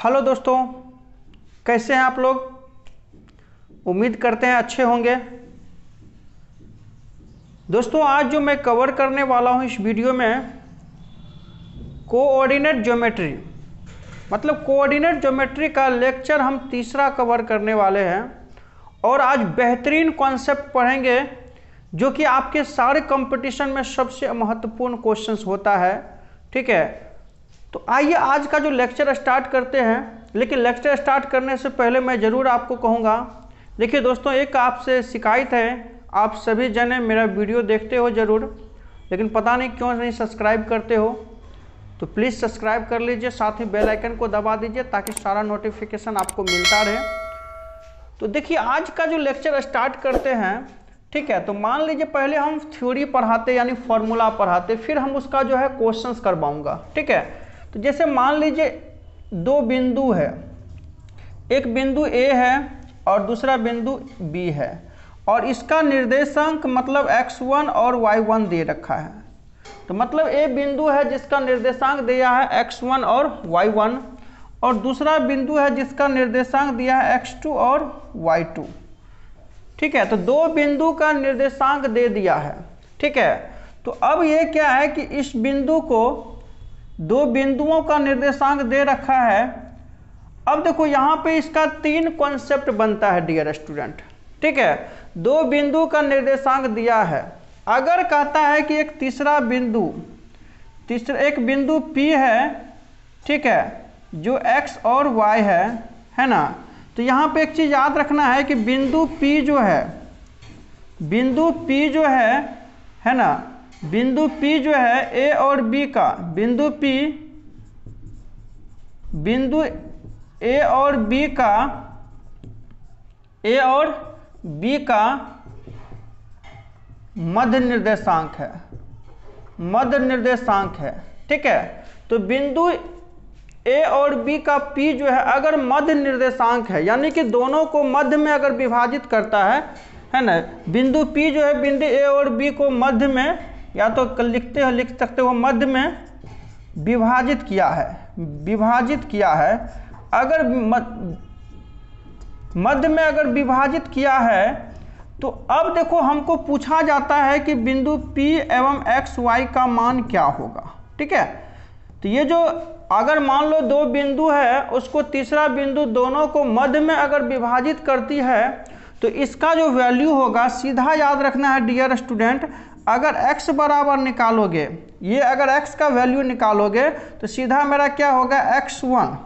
Hello दोस्तों, कैसे हैं आप लोग। उम्मीद करते हैं अच्छे होंगे। दोस्तों आज जो मैं कवर करने वाला हूं इस वीडियो में कोऑर्डिनेट ज्योमेट्री मतलब कोऑर्डिनेट ज्योमेट्री का लेक्चर हम तीसरा कवर करने वाले हैं और आज बेहतरीन कॉन्सेप्ट पढ़ेंगे जो कि आपके सारे कंपटीशन में सबसे महत्वपूर्ण क्वेश्चंस होता है। ठीक है, तो आइए आज का जो लेक्चर स्टार्ट करते हैं। लेकिन लेक्चर स्टार्ट करने से पहले मैं ज़रूर आपको कहूँगा, देखिए दोस्तों, एक आपसे शिकायत है, आप सभी जने मेरा वीडियो देखते हो ज़रूर, लेकिन पता नहीं क्यों नहीं सब्सक्राइब करते हो, तो प्लीज़ सब्सक्राइब कर लीजिए, साथ ही बेल आइकन को दबा दीजिए ताकि सारा नोटिफिकेशन आपको मिलता रहे। तो देखिए आज का जो लेक्चर स्टार्ट करते हैं, ठीक है, तो मान लीजिए पहले हम थ्योरी पढ़ाते यानी फॉर्मूला पढ़ाते, फिर हम उसका जो है क्वेश्चंस करवाऊंगा। ठीक है, तो जैसे मान लीजिए दो बिंदु है, एक बिंदु A है और दूसरा बिंदु B है और इसका निर्देशांक मतलब x1 और y1 दे रखा है। तो मतलब A बिंदु है जिसका निर्देशांक दिया है x1 और y1 और दूसरा बिंदु है जिसका निर्देशांक दिया है x2 और y2। ठीक है, तो दो बिंदु का निर्देशांक दे दिया है। ठीक है, तो अब ये क्या है कि इस बिंदु को दो बिंदुओं का निर्देशांक दे रखा है। अब देखो यहाँ पे इसका तीन कॉन्सेप्ट बनता है डियर स्टूडेंट। ठीक है, दो बिंदु का निर्देशांक दिया है, अगर कहता है कि एक तीसरा बिंदु एक बिंदु P है, ठीक है, जो x और y है ना, तो यहाँ पे एक चीज़ याद रखना है कि बिंदु P जो है ना, बिंदु P जो है A और B का, बिंदु A और B का मध्य निर्देशांक है। ठीक है, तो बिंदु A और B का P जो है अगर मध्य निर्देशांक है, यानी कि दोनों को मध्य में अगर विभाजित करता है ना, बिंदु P जो है बिंदु A और B को मध्य में, या तो लिख सकते हो मध्य में विभाजित किया है। अगर मध्य में अगर विभाजित किया है तो अब देखो हमको पूछा जाता है कि बिंदु P एवं x y का मान क्या होगा। ठीक है, तो ये जो अगर मान लो दो बिंदु है, उसको तीसरा बिंदु दोनों को मध्य में अगर विभाजित करती है तो इसका जो वैल्यू होगा, सीधा याद रखना है डियर स्टूडेंट, अगर x बराबर निकालोगे, ये अगर x का वैल्यू निकालोगे तो सीधा मेरा क्या होगा x1।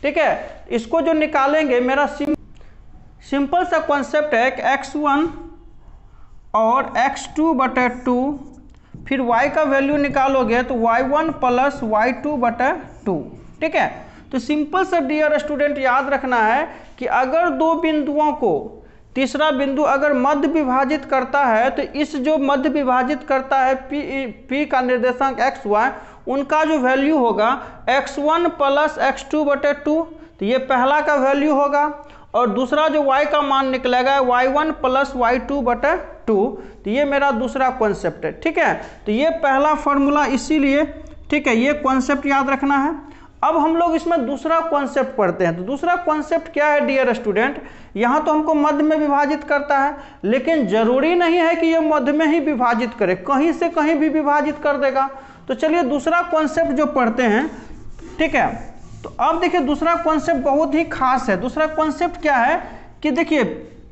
ठीक है, इसको जो निकालेंगे, मेरा सिंपल सा कॉन्सेप्ट है कि x1 और x2/2, फिर y का वैल्यू निकालोगे तो y1 + y2/2। ठीक है, तो सिंपल सा डियर स्टूडेंट याद रखना है कि अगर दो बिंदुओं को तीसरा बिंदु अगर मध्य विभाजित करता है तो इस जो मध्य विभाजित करता है P का निर्देशांक xy, उनका जो वैल्यू होगा x1 + x2/2, तो ये पहला का वैल्यू होगा और दूसरा जो y का मान निकलेगा y1 + y2/2, तो ये मेरा दूसरा कॉन्सेप्ट है। ठीक है, तो ये पहला फॉर्मूला इसीलिए, ठीक है, ये कॉन्सेप्ट याद रखना है। अब हम लोग इसमें दूसरा कॉन्सेप्ट पढ़ते हैं। तो दूसरा कॉन्सेप्ट क्या है डियर स्टूडेंट, यहाँ तो हमको मध्य में विभाजित करता है, लेकिन जरूरी नहीं है कि ये मध्य में ही विभाजित करे, कहीं से कहीं भी विभाजित कर देगा। तो चलिए दूसरा कॉन्सेप्ट जो पढ़ते हैं। ठीक है, तो अब देखिए दूसरा कॉन्सेप्ट बहुत ही खास है। दूसरा कॉन्सेप्ट क्या है कि देखिए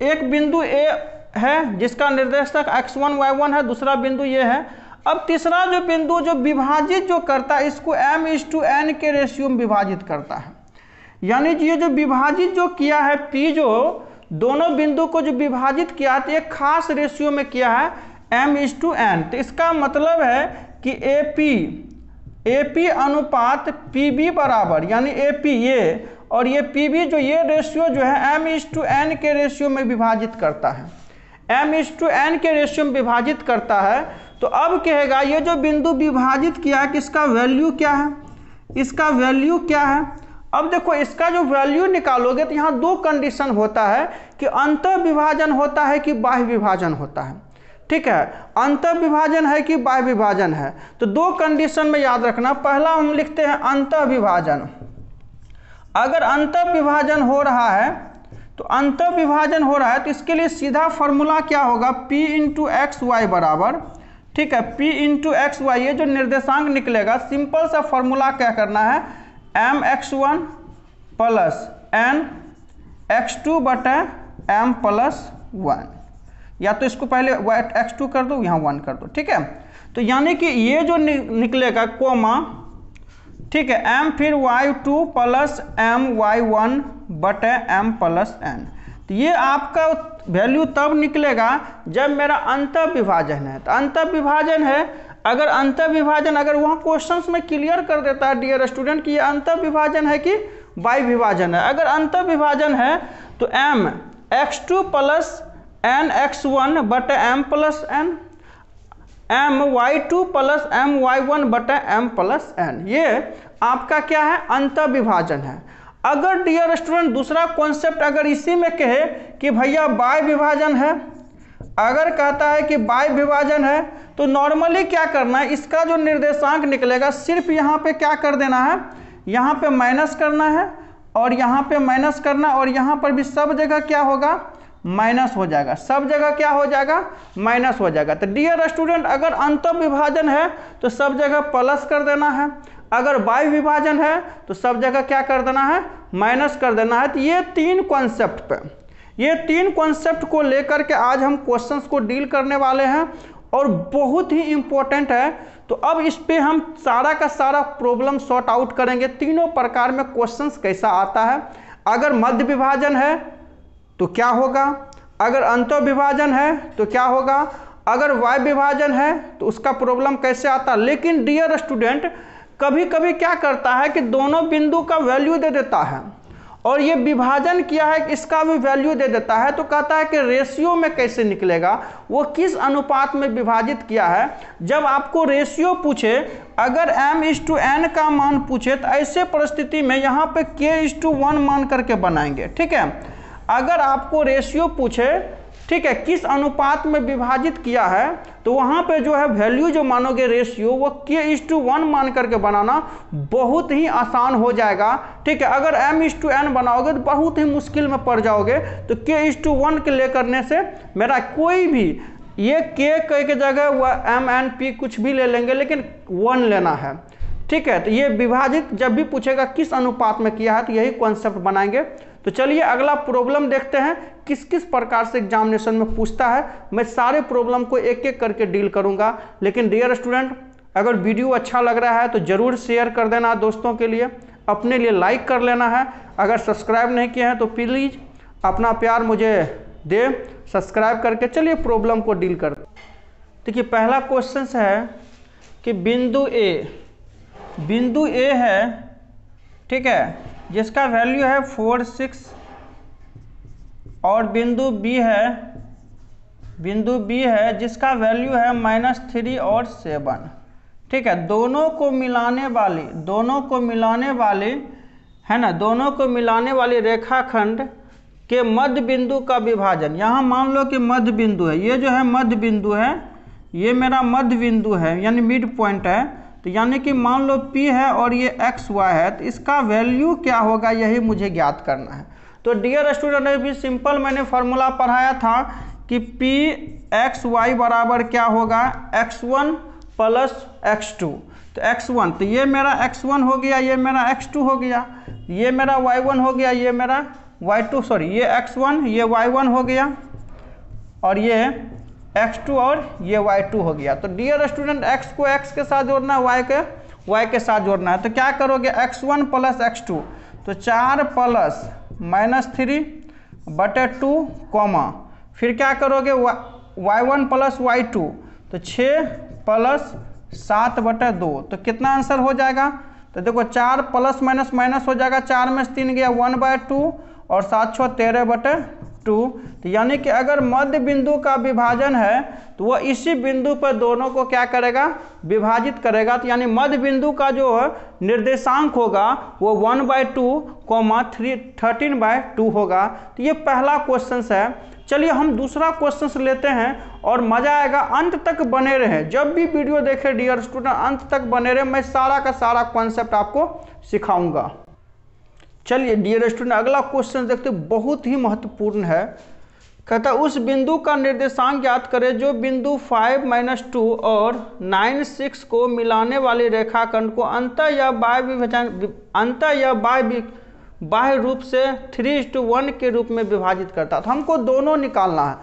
एक बिंदु A है जिसका निर्देशांक x1 y1 है, दूसरा बिंदु ये है। अब तीसरा जो बिंदु जो विभाजित जो करता है, इसको m/n के रेशियो में विभाजित करता है, यानी ये जो विभाजित जो किया है P, जो दोनों बिंदु को जो विभाजित किया है, तो एक खास रेशियो में किया है m/n। तो इसका मतलब है कि AP अनुपात PB बराबर, यानी AP ये और ये PB जो ये रेशियो जो है m/n के रेशियो में विभाजित करता है, m/n के रेशियो में विभाजित करता है। तो अब कहेगा ये जो बिंदु विभाजित किया है, किसका वैल्यू क्या है, इसका वैल्यू क्या है। अब देखो इसका जो वैल्यू निकालोगे तो यहाँ दो कंडीशन होता है कि अंतः विभाजन होता है कि बाह्य विभाजन होता है। ठीक है, अंतः विभाजन है कि बाह्य विभाजन है, तो दो कंडीशन में याद रखना। पहला हम लिखते हैं अंतः विभाजन, अगर अंतर विभाजन हो रहा है तो अंतर विभाजन हो रहा है तो इसके लिए सीधा फॉर्मूला क्या होगा, P इंटू एक्स वाई बराबर, ठीक है, P इंटू एक्स वाई, ये जो निर्देशांक निकलेगा सिंपल सा फॉर्मूला क्या करना है, mx1 प्लस nx2 बटा m प्लस 1, या तो इसको पहले x2 कर दो, यहाँ 1 कर दो, ठीक है। तो यानी कि ये जो निकलेगा कोमा, ठीक है, m फिर y2 प्लस my1 बटे m प्लस n, तो ये आपका वैल्यू तब निकलेगा जब मेरा अंतर विभाजन है। तो अंतर विभाजन है, अगर अंतर विभाजन अगर वहाँ क्वेश्चंस में क्लियर कर देता है डियर स्टूडेंट कि ये अंतर विभाजन है कि वाई विभाजन है। अगर अंतर विभाजन है तो m x2 plus n x1 बटे m plus n, m y2 plus m y1 बटे m प्लस n, ये आपका क्या है, अंतर विभाजन है। अगर डियर स्टूडेंट दूसरा कॉन्सेप्ट अगर इसी में कहे कि भैया बाय विभाजन है, अगर कहता है कि बाय विभाजन है तो नॉर्मली क्या करना है, इसका जो निर्देशांक निकलेगा सिर्फ यहाँ पे क्या कर देना है, यहाँ पे माइनस करना है और यहाँ पे माइनस करना, और यहाँ पर भी सब जगह क्या होगा, माइनस हो जाएगा, सब जगह क्या हो जाएगा, माइनस हो जाएगा। तो डियर स्टूडेंट अगर अंतर विभाजन है तो सब जगह प्लस कर देना है, अगर बाय विभाजन है तो सब जगह क्या कर देना है, माइनस कर देना है। तो ये तीन कॉन्सेप्ट पे, ये तीन कॉन्सेप्ट को लेकर के आज हम क्वेश्चंस को डील करने वाले हैं और बहुत ही इंपॉर्टेंट है। तो अब इस पे हम सारा का सारा प्रॉब्लम सॉर्ट आउट करेंगे, तीनों प्रकार में क्वेश्चंस कैसा आता है, अगर मध्य विभाजन है तो क्या होगा, अगर अंतर विभाजन है तो क्या होगा, अगर वाय विभाजन है तो उसका प्रॉब्लम कैसे आता। लेकिन डियर स्टूडेंट कभी कभी क्या करता है कि दोनों बिंदु का वैल्यू दे देता है और ये विभाजन किया है इसका भी वैल्यू दे देता है, तो कहता है कि रेशियो में कैसे निकलेगा, वो किस अनुपात में विभाजित किया है। जब आपको रेशियो पूछे, अगर m/n का मान पूछे तो ऐसे परिस्थिति में यहाँ पे k/1 मान करके बनाएंगे, ठीक है। अगर आपको रेशियो पूछे, ठीक है, किस अनुपात में विभाजित किया है, तो वहाँ पे जो है वैल्यू जो मानोगे रेशियो वो k/1 मान करके बनाना बहुत ही आसान हो जाएगा, ठीक है। अगर m/n बनाओगे तो बहुत ही मुश्किल में पड़ जाओगे। तो k/1 के ले करने से मेरा कोई भी ये k के जगह वह m/n/p कुछ भी ले लेंगे, लेकिन 1 लेना है, ठीक है। तो ये विभाजित जब भी पूछेगा किस अनुपात में किया है तो यही कॉन्सेप्ट बनाएंगे। तो चलिए अगला प्रॉब्लम देखते हैं किस किस प्रकार से एग्जामिनेशन में पूछता है। मैं सारे प्रॉब्लम को एक एक करके डील करूंगा, लेकिन डियर स्टूडेंट अगर वीडियो अच्छा लग रहा है तो ज़रूर शेयर कर देना दोस्तों के लिए, अपने लिए लाइक कर लेना है, अगर सब्सक्राइब नहीं किए हैं तो प्लीज़ अपना प्यार मुझे दे सब्सक्राइब करके। चलिए प्रॉब्लम को डील कर। देखिए पहला क्वेश्चन है कि बिंदु ए है, ठीक है, जिसका वैल्यू है 4, 6 और बिंदु बी है जिसका वैल्यू है -3 और 7, ठीक है। दोनों को मिलाने वाली है ना, दोनों को मिलाने वाली रेखाखंड के मध्य बिंदु का विभाजन, यहाँ मान लो कि मध्य बिंदु है, ये जो है मध्य बिंदु है, ये मेरा मध्य बिंदु है यानी मिड पॉइंट है। तो यानी कि मान लो P है और ये XY है, तो इसका वैल्यू क्या होगा यही मुझे ज्ञात करना है। तो डियर स्टूडेंट अभी सिंपल मैंने फार्मूला पढ़ाया था कि PXY बराबर क्या होगा, x1 प्लस x2। तो x1 तो ये मेरा x1 हो गया, ये मेरा x2 हो गया, ये मेरा y1 हो गया, ये मेरा y2, सॉरी ये x1 ये y1 हो गया और ये x2 और ये y2 हो गया। तो डियर स्टूडेंट x को x के साथ जोड़ना है, y के साथ जोड़ना है। तो क्या करोगे, x1 प्लस x2, तो 4 प्लस -3 बटे 2 कॉमा, फिर क्या करोगे y1 प्लस y2, तो 6 प्लस 7 बटे 2, तो कितना आंसर हो जाएगा। तो देखो 4 प्लस माइनस माइनस हो जाएगा, 4 में 3 गया 1/2 और 7 6 13 बटे 2। तो यानी कि अगर मध्य बिंदु का विभाजन है तो वह इसी बिंदु पर दोनों को क्या करेगा, विभाजित करेगा। तो यानी मध्य बिंदु का जो निर्देशांक होगा वो 1/2 13/2 होगा। तो ये पहला क्वेश्चन है। चलिए हम दूसरा क्वेश्चन लेते हैं और मजा आएगा, अंत तक बने रहें। जब भी वीडियो देखें डियर स्टूडेंट अंत तक बने रहें, मैं सारा का सारा कॉन्सेप्ट आपको सिखाऊंगा। चलिए डियर स्टूडेंट अगला क्वेश्चन देखते, बहुत ही महत्वपूर्ण है। कहता है उस बिंदु का निर्देशांक ज्ञात करें जो बिंदु 5 - 2 और 9 6 को मिलाने वाली रेखाखंड को अंतः या बाह्य रूप से 3:1 के रूप में विभाजित करता है। तो हमको दोनों निकालना है,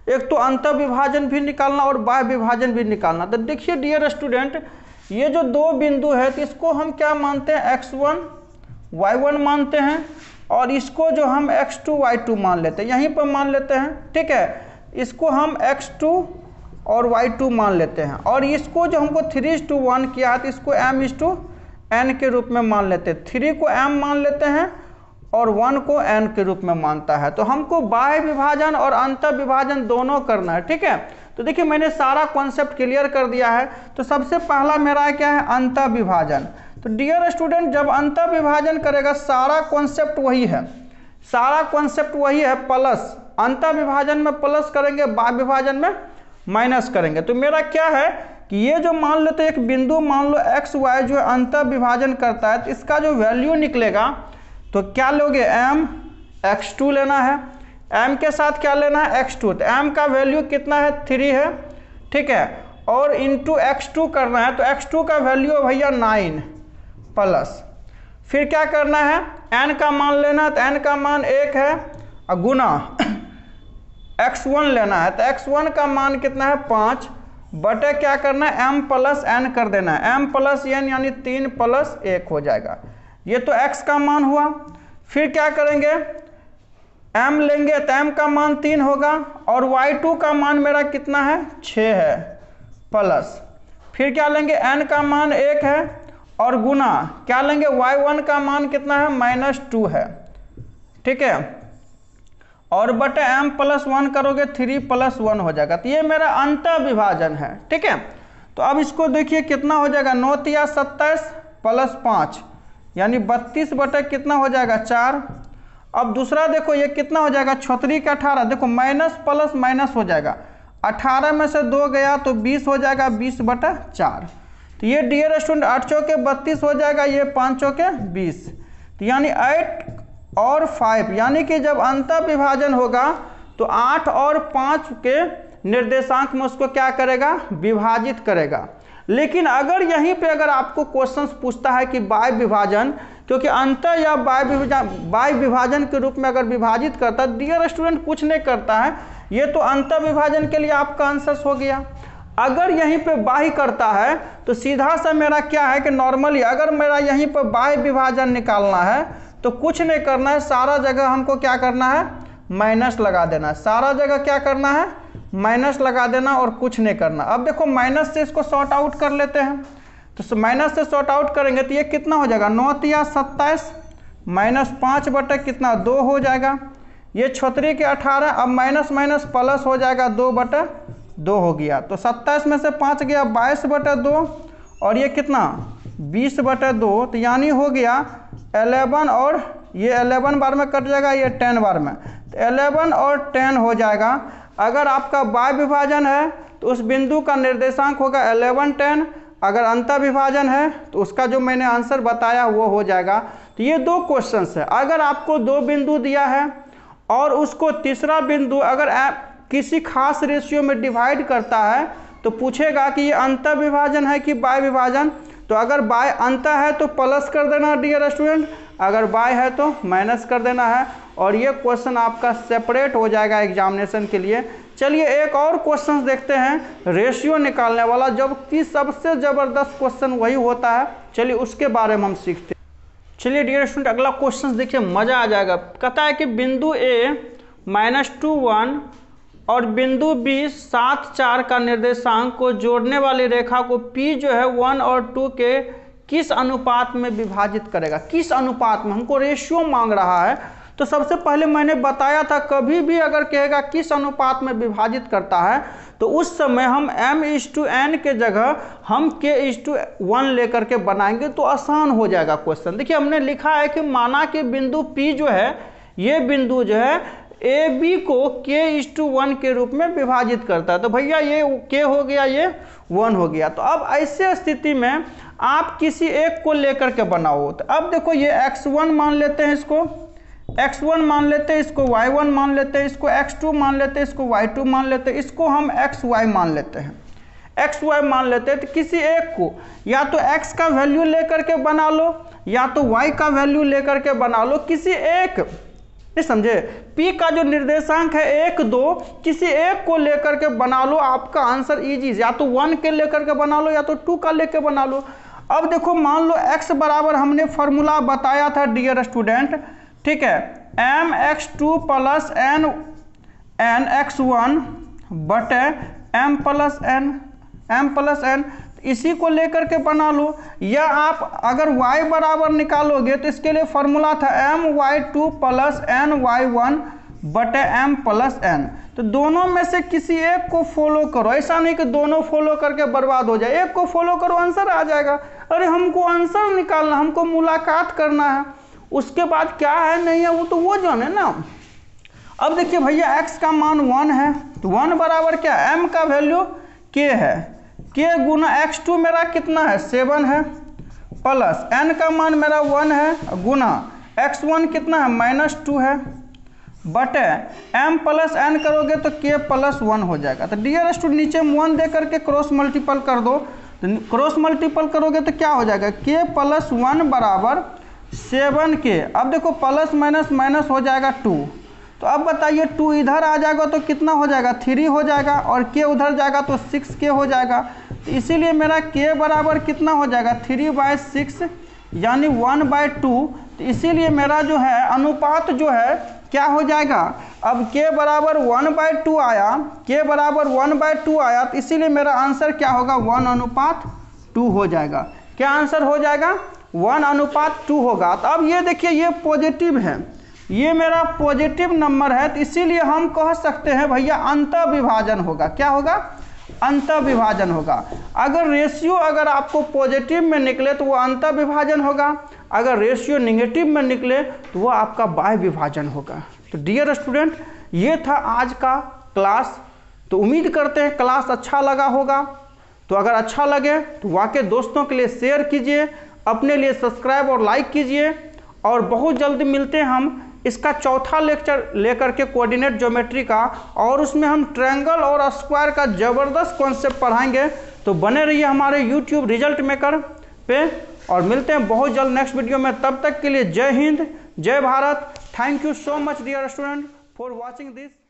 एक तो अंतः विभाजन भी निकालना और बाह्य विभाजन भी निकालना। तो देखिए डियर स्टूडेंट, ये जो दो बिंदु है तो इसको हम क्या मानते हैं, x1 y1 मानते हैं, और इसको जो हम x2 y2 मान लेते हैं, यहीं पर मान लेते हैं, ठीक है। इसको हम x2 और y2 मान लेते हैं, और इसको जो हमको 3:1 किया है तो इसको m/n के रूप में मान लेते हैं। 3 को m मान लेते हैं और 1 को n के रूप में मानता है। तो हमको बाह्य विभाजन और अंतः विभाजन दोनों करना है, ठीक है। तो देखिए मैंने सारा कॉन्सेप्ट क्लियर कर दिया है। तो सबसे पहला मेरा क्या है, अंतः विभाजन। तो डियर स्टूडेंट जब अंतः विभाजन करेगा सारा कॉन्सेप्ट वही है, सारा कॉन्सेप्ट वही है, प्लस अंतः विभाजन में प्लस करेंगे, बाह्य विभाजन में माइनस करेंगे। तो मेरा क्या है कि ये जो मान लेते हैं एक बिंदु मान लो एक्स वाई जो है अंतः विभाजन करता है, तो इसका जो वैल्यू निकलेगा तो क्या लोगे, m x2 लेना है, m के साथ क्या लेना है x2। तो m का वैल्यू कितना है, 3 है, ठीक है, और इंटू x2 करना है। तो x2 का वैल्यू है भैया 9 प्लस, फिर क्या करना है, n का मान लेना, तो n का मान 1 है, और गुना x1 लेना है। तो x1 का मान कितना है 5 बटे क्या करना है m + n कर देना है, m + n यानी 3 + 1 हो जाएगा। ये तो x का मान हुआ। फिर क्या करेंगे, m लेंगे तो m का मान 3 होगा, और y2 का मान मेरा कितना है 6 है, प्लस फिर क्या लेंगे, n का मान 1 है, और गुना क्या लेंगे, y1 का मान कितना है -2 है, ठीक है, और बटे m + 1 करोगे 3 + 1 हो जाएगा। तो ये मेरा अंतः विभाजन है, ठीक है। तो अब इसको देखिए कितना हो जाएगा, 9 × 27 + 5 यानी 32 बटे कितना हो जाएगा 4। अब दूसरा देखो ये कितना हो जाएगा, 36 के 18, देखो माइनस प्लस माइनस हो जाएगा, 18 में से 2 गया तो 20 हो जाएगा, 20/4। तो ये डियर स्टूडेंट 8 चौके 32 हो जाएगा, ये 5 चौके 20, तो यानी 8 और 5 यानी कि जब अंतः विभाजन होगा तो 8 और 5 के निर्देशांक में उसको क्या करेगा, विभाजित करेगा। लेकिन अगर यहीं पे अगर आपको क्वेश्चंस पूछता है कि बाह्य विभाजन, क्योंकि अंतः या बाह्य विभाजन के रूप में अगर विभाजित करता है, डियर स्टूडेंट कुछ नहीं करता है, ये तो अंतः विभाजन के लिए आपका आंसर हो गया। अगर यहीं पे बाह्य करता है तो सीधा सा मेरा क्या है कि नॉर्मली अगर मेरा यहीं पर बाह्य विभाजन निकालना है तो कुछ नहीं करना है, सारा जगह हमको क्या करना है, माइनस लगा देना है, सारा जगह क्या करना है, माइनस लगा देना, और कुछ नहीं करना। अब देखो माइनस से इसको सॉर्ट आउट कर लेते हैं, तो माइनस से सॉर्ट आउट करेंगे तो ये कितना हो जाएगा, 9 × 27 -5 बटे कितना 2 हो जाएगा, ये 36 के 18, अब माइनस माइनस प्लस हो जाएगा 2/2 हो गया। तो 27 में से 5 गया 22/2, और ये कितना 20/2, तो यानी हो गया 11, और ये 11 बार में कट जाएगा, ये 10 बार में, तो 11 और 10 हो जाएगा। अगर आपका बाह्य विभाजन है तो उस बिंदु का निर्देशांक होगा 11 10, अगर अंतः विभाजन है तो उसका जो मैंने आंसर बताया वो हो जाएगा। तो ये 2 क्वेश्चंस है। अगर आपको 2 बिंदु दिया है और उसको तीसरा बिंदु अगर किसी खास रेशियो में डिवाइड करता है तो पूछेगा कि ये अंतः विभाजन है कि बाह्य विभाजन। तो अगर बाह्य अंतः है तो प्लस कर देना डियर स्टूडेंट, अगर बाह्य है तो माइनस कर देना है, और ये क्वेश्चन आपका सेपरेट हो जाएगा एग्जामिनेशन के लिए। चलिए एक और क्वेश्चन देखते हैं रेशियो निकालने वाला, जबकि सबसे ज़बरदस्त क्वेश्चन वही होता है। चलिए उसके बारे में हम सीखते हैं। चलिए डियर स्टूडेंट अगला क्वेश्चन देखिए, मज़ा आ जाएगा। कहता है कि बिंदु A -2 1 और बिंदु B 7 4 का निर्देशांक को जोड़ने वाली रेखा को P जो है 1 और 2 के किस अनुपात में विभाजित करेगा। किस अनुपात में, हमको रेशियो मांग रहा है। तो सबसे पहले मैंने बताया था कभी भी अगर कहेगा किस अनुपात में विभाजित करता है तो उस समय हम m/n के जगह हम k/1 लेकर के बनाएंगे तो आसान हो जाएगा क्वेश्चन। देखिए हमने लिखा है कि माना कि बिंदु P जो है, ये बिंदु जो है AB को k/1 के रूप में विभाजित करता है। तो भैया ये k हो गया, ये 1 हो गया। तो अब ऐसे स्थिति में आप किसी एक को लेकर के बनाओ। तो अब देखो ये x1 मान लेते हैं, इसको x1 मान लेते हैं, इसको y1 मान लेते हैं, इसको x2 मान लेते हैं, इसको y2 मान लेते हैं, इसको हम xy मान लेते हैं, xy मान लेते हैं। तो किसी एक को या तो x का वैल्यू लेकर के बना लो या तो y का वैल्यू लेकर के बना लो, किसी एक, नहीं समझे, p का जो निर्देशांक है 1 2, किसी एक को लेकर के बना लो, आपका आंसर इजी, या तो 1 के लेकर के बना लो या तो 2 का लेकर बना लो। अब देखो मान लो x बराबर हमने फॉर्मूला बताया था डियर स्टूडेंट, ठीक है, mx2 प्लस n x1 बटे m प्लस n, इसी को लेकर के बना लो। या आप अगर y बराबर निकालोगे तो इसके लिए फॉर्मूला था my2 प्लस ny1 बटे m प्लस n। तो दोनों में से किसी एक को फॉलो करो, ऐसा नहीं कि दोनों फॉलो करके बर्बाद हो जाए, एक को फॉलो करो आंसर आ जाएगा। अरे हमको आंसर निकालना, हमको मुलाकात करना है, उसके बाद क्या है नहीं है वो तो वो जाने ना। अब देखिए भैया x का मान 1 है, तो 1 बराबर क्या, m का वैल्यू k है, k गुना x2 मेरा कितना है 7 है, प्लस n का मान मेरा 1 है, गुना x1 कितना है -2 है, बटे m प्लस n करोगे तो k प्लस 1 हो जाएगा। तो डियर स्टूडेंट नीचे 1 दे करके क्रॉस मल्टीपल कर दो, तो क्रॉस मल्टीपल करोगे तो क्या हो जाएगा, k प्लस 1 बराबर 7k। अब देखो प्लस माइनस माइनस हो जाएगा 2, तो अब बताइए 2 इधर आ जाएगा तो कितना हो जाएगा 3 हो जाएगा, और k उधर जाएगा तो 6k हो जाएगा। तो इसीलिए मेरा k बराबर कितना हो जाएगा 3/6 यानी 1/2। तो इसीलिए मेरा जो है अनुपात जो है क्या हो जाएगा, अब k बराबर 1/2 आया, k बराबर 1/2 आया, तो इसीलिए मेरा आंसर क्या होगा 1:2 हो जाएगा। क्या आंसर हो जाएगा 1:2 होगा। तो अब ये देखिए ये पॉजिटिव है, ये मेरा पॉजिटिव नंबर है, तो इसीलिए हम कह सकते हैं भैया अंतः विभाजन होगा। क्या होगा, अंतः विभाजन होगा। अगर रेशियो अगर आपको पॉजिटिव में निकले तो वो अंतः विभाजन होगा, अगर रेशियो नेगेटिव में निकले तो वो आपका बाह्य विभाजन होगा। तो डियर स्टूडेंट ये था आज का क्लास, तो उम्मीद करते हैं क्लास अच्छा लगा होगा। तो अगर अच्छा लगे तो वाकई दोस्तों के लिए शेयर कीजिए, अपने लिए सब्सक्राइब और लाइक कीजिए, और बहुत जल्दी मिलते हैं हम इसका चौथा लेक्चर लेकर के कोऑर्डिनेट ज्योमेट्री का, और उसमें हम ट्रायंगल और स्क्वायर का ज़बरदस्त कॉन्सेप्ट पढ़ाएंगे। तो बने रहिए हमारे यूट्यूब रिजल्ट मेकर पे, और मिलते हैं बहुत जल्द नेक्स्ट वीडियो में। तब तक के लिए जय हिंद, जय Bharat. Thank you so much dear student for watching this.